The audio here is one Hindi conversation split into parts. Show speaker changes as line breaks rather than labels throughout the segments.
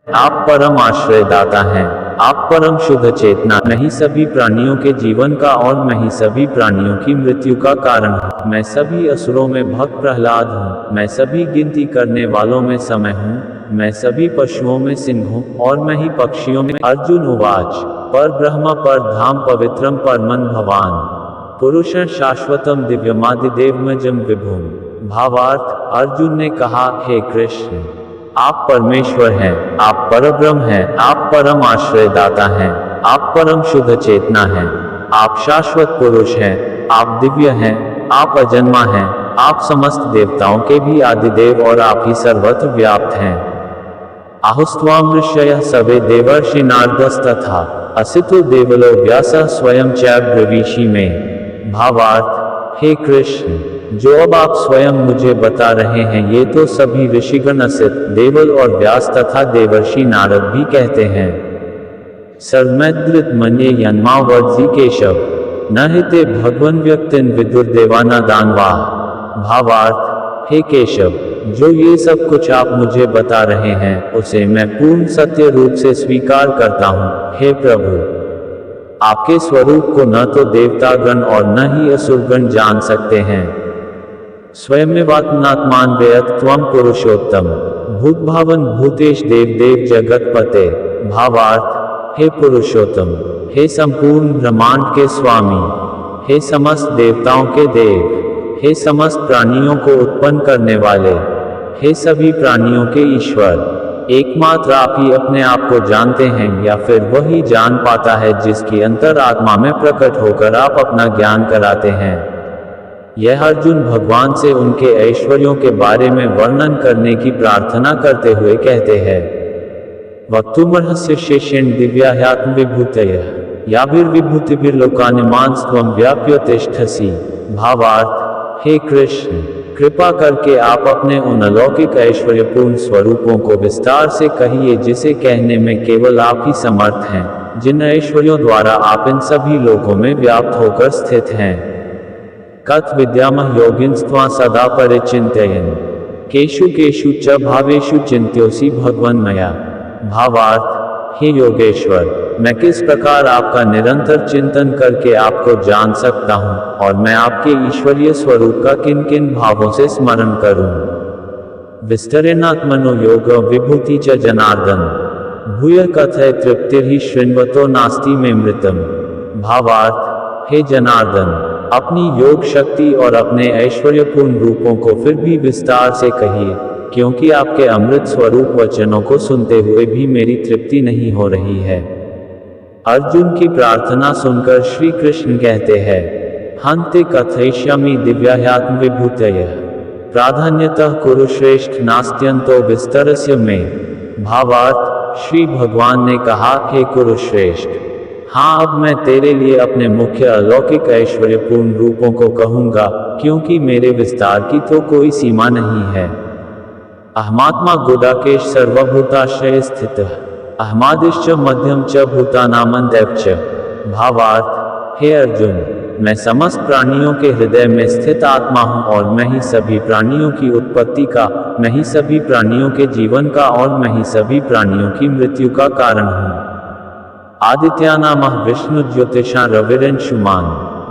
आप परम आश्रयदाता हैं। आप परम शुद्ध चेतना, मैं ही सभी प्राणियों के जीवन का और मैं ही सभी प्राणियों की मृत्यु का कारण हूँ। मैं सभी असुरों में भक्त प्रहलाद हूँ। मैं सभी गिनती करने वालों में समय हूँ। मैं सभी पशुओं में सिंह हूँ और मैं ही पक्षियों में। अर्जुन उवाच पर ब्रह्म पर धाम पवित्रम परमन भवान पुरुषं शाश्वतम दिव्यमादिदेवमजम विभुम। भावार्थ, अर्जुन ने कहा, हे कृष्ण, आप परमेश्वर हैं, आप परब्रह्म हैं, आप परम आश्रयदाता हैं, आप परम शुद्ध चेतना हैं, आप शाश्वत पुरुष हैं, आप दिव्य हैं, आप अजन्मा हैं, आप समस्त देवताओं के भी आदिदेव और आप ही सर्वत्र व्याप्त हैं। आहुस्त्वाम ऋषयः सवे देवर्षि नारदस्तथा असितो देवलो व्यासः स्वयं चैब्रवीषि में। भावार्थ, हे कृष्ण, जो अब आप स्वयं मुझे बता रहे हैं ये तो सभी ऋषिगण असित, देवल और व्यास तथा देवर्षि नारद भी कहते हैं। सर्वमैद्रित मन्ये यन्मावर्धि केशव न हिते भगवन व्यक्तिन विदुर्देवाना दानवाः। भावार्थ, हे केशव, जो ये सब कुछ आप मुझे बता रहे हैं उसे मैं पूर्ण सत्य रूप से स्वीकार करता हूँ। हे प्रभु, आपके स्वरूप को न तो देवतागण और न ही असुरगण जान सकते हैं। स्वयमेवात्मनात्मान वेयत त्वं पुरुषोत्तम भूतभावन भूतेश देव देव जगतपते। भावार्थ, हे पुरुषोत्तम, हे संपूर्ण ब्रह्मांड के स्वामी, हे समस्त देवताओं के देव, हे समस्त प्राणियों को उत्पन्न करने वाले, हे सभी प्राणियों के ईश्वर, एकमात्र आप ही अपने आप को जानते हैं या फिर वही जान पाता है जिसकी अंतरात्मा में प्रकट होकर आप अपना ज्ञान कराते हैं। यह अर्जुन भगवान से उनके ऐश्वर्यों के बारे में वर्णन करने की प्रार्थना करते हुए कहते हैं। वक्तुमर्हस्य शेषेण दिव्याह्यात्म विभूतयः याभिर्विभूतिभिर्लोकानिमांस्त्वं व्याप्य तिष्ठसि। भावार्थ, हे कृष्ण, कृपा करके आप अपने उन अलौकिक ऐश्वर्यपूर्ण स्वरूपों को विस्तार से कहिए जिसे कहने में केवल आप ही समर्थ हैं, जिन ऐश्वर्यों द्वारा आप इन सभी लोकों में व्याप्त होकर स्थित हैं। कथ विद्यामः योगिनस्त्वां सदा परिचिन्तयन् केषु केषु च भावेषु चिन्त्योऽसि भगवन् मया। भावार्थ, हे योगेश्वर, मैं किस प्रकार आपका निरंतर चिंतन करके आपको जान सकता हूँ और मैं आपके ईश्वरीय स्वरूप का किन किन भावों से स्मरण करूँ। विस्तरेणात्मनो योग विभूति च जनार्दन भूय कथय तृप्तिर्हि शृण्वतो नास्ति मे मृतम। भावार्थ, हे जनार्दन, अपनी योग शक्ति और अपने ऐश्वर्यपूर्ण रूपों को फिर भी विस्तार से कहिए, क्योंकि आपके अमृत स्वरूप वचनों को सुनते हुए भी मेरी तृप्ति नहीं हो रही है। अर्जुन की प्रार्थना सुनकर श्री कृष्ण कहते हैं, हन्ते कथयिष्यामि दिव्याह्यात्म विभूतयः प्राधान्यतः कुरु श्रेष्ठ नास्त्यंतो विस्तरस्य में। भावार्थ, श्री भगवान ने कहा, हे कुरुश्रेष्ठ, हाँ, अब मैं तेरे लिए अपने मुख्य अलौकिक ऐश्वर्यपूर्ण रूपों को कहूँगा, क्योंकि मेरे विस्तार की तो कोई सीमा नहीं है। अहमात्मा गुडाकेश सर्वभूताश्रय स्थितः अहमादिश्च मध्यम च भूतानामन्दैव च। भावार्थ, हे अर्जुन, मैं समस्त प्राणियों के हृदय में स्थित आत्मा हूँ और मैं ही सभी प्राणियों की उत्पत्ति का, मैं ही सभी प्राणियों के जीवन का और मैं ही सभी प्राणियों की मृत्यु का कारण हूँ। आदित्यानामः विष्णु ज्योतिषा रविरंशुमान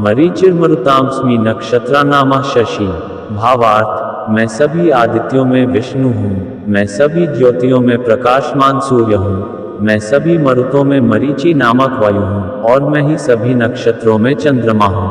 मरीचिर्मरुतामस्मि नक्षत्रानामः शशि। भावार्थ, मैं सभी आदित्यों में विष्णु हूँ, मैं सभी ज्योतियों में प्रकाशमान सूर्य हूँ, मैं सभी मरुतों में मरीचि नामक वायु हूँ और मैं ही सभी नक्षत्रों में चंद्रमा हूँ।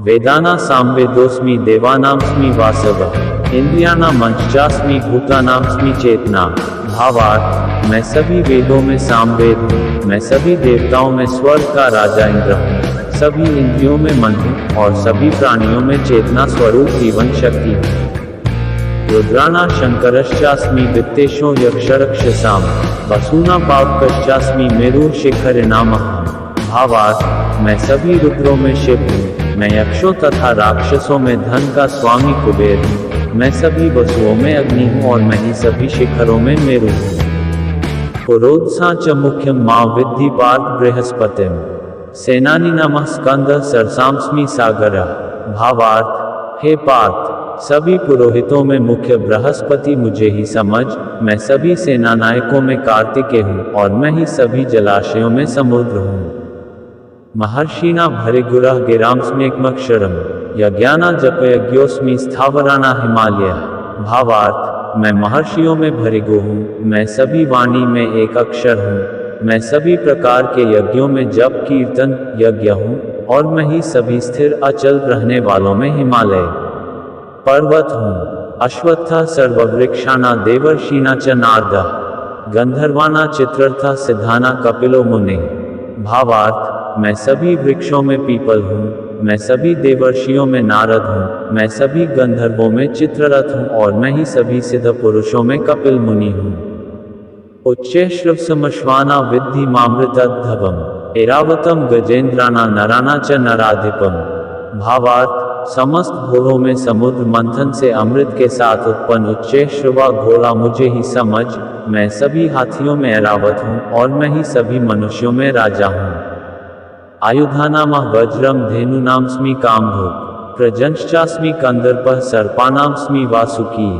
वेदाना सामवेदोस्मि देवानामस्मि वासवः इंद्रियाणां मंचास्मि भूतानामस्मि चेतना। भावार्थ, मैं सभी वेदों में सामवेद हूँ, मैं सभी देवताओं में स्वर्ग का राजा इंद्र हूँ, सभी इंद्रियों में मन हूँ और सभी प्राणियों में चेतना स्वरूप जीवन शक्ति हूँ। रुद्राणा शंकरश्चास्मि वित्तेशो यक्षरक्षसाम वसूना पावकश्चास्मि मेरुः शिखरिणामः। भावार्थ, मैं सभी रुद्रों में शिव हूँ, मैं यक्षों तथा राक्षसों में धन का स्वामी कुबेर हूँ, मैं सभी वसुओं में अग्नि हूँ और मैं ही सभी शिखरों में मेरु हूँ। पुरोधसा च मुख्यम मां विद्धि पार्थ बृहस्पतिम सेनानी नमः स्कंद सरसामस्मि सागरः। भावार्थ, हे पार्थ, सभी पुरोहितों में मुख्य बृहस्पति मुझे ही समझ, मैं सभी सेनानायकों में कार्तिकेय हूँ और मैं ही सभी जलाशयों में समुद्र हूँ। महर्षिणा भृगुरः गिरांस्म्येकमक्षरम् यज्ञाना जपयज्ञोऽस्मि स्थावराना हिमालय। भावार्थ, मैं महर्षियों में भृगु हूँ, मैं सभी वाणी में एक अक्षर हूँ, मैं सभी प्रकार के यज्ञों में जप कीर्तन यज्ञ हूँ और मैं ही सभी स्थिर अचल रहने वालों में हिमालय पर्वत हूँ। अश्वत्थः सर्ववृक्षाणा देवर्षिणा च नारदः गंधर्वाणा चित्रर्थः सिद्धाना कपिलो मुनिः। भावार्थ, मैं सभी वृक्षों में पीपल हूँ, मैं सभी देवर्षियों में नारद हूँ, मैं सभी गंधर्वों में चित्ररथ हूँ और मैं ही सभी सिद्ध पुरुषों में कपिल मुनि हूँ। उच्चे श्रवसमश्वाना विद्धि मामृतद्धवम् ऐरावतम गजेंद्राना नराना च नराधिपम। भावार्थ, समस्त घोड़ों में समुद्र मंथन से अमृत के साथ उत्पन्न उच्चैःश्रवा घोड़ा मुझे ही समझ, मैं सभी हाथियों में ऐरावत हूँ और मैं ही सभी मनुष्यों में राजा हूँ। आयुधानामः वज्रम धेनुनामस्मि कामधुक् प्रजंश्चास्मि कंदर्पः सर्पानामस्मि वासुकी।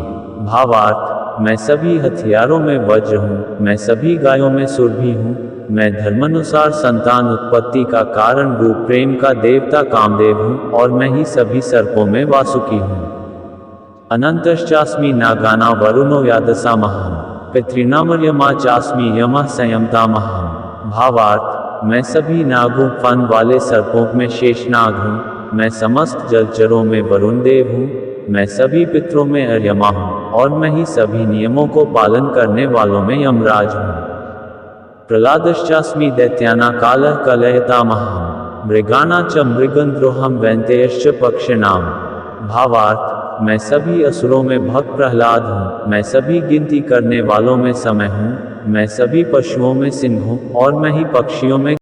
भावार्थ, मैं सभी हथियारों में वज्र हूँ, मैं सभी गायों में सुरभि हूँ, मैं धर्मानुसार संतान उत्पत्ति का कारण रूप प्रेम का देवता कामदेव हूँ और मैं ही सभी सर्पों में वासुकी हूँ। अनंतश्चास्मि नागाना वरुणो यादसामहम् पितॄणामर्यमा चास्मि यमः संयमतामहम्। भावार्थ, मैं सभी नागों फन वाले सर्पों में शेषनाग हूँ, मैं समस्त जलचरों में वरुण देव हूँ, मैं सभी पितरों में अर्यमा हूँ और मैं ही सभी नियमों को पालन करने वालों में यमराज हूँ। प्रहलादश्चास्मि दैत्याना कालः कलयतामहम् मृगाना च मृगन्द्रोहम् वैन्तेयश्च पक्षिणाम। भावार्थ, मैं सभी असुरों में भक्त प्रहलाद हूँ, मैं सभी गिनती करने वालों में समय हूँ, मैं सभी पशुओं में सिंह हूँ और मैं ही पक्षियों में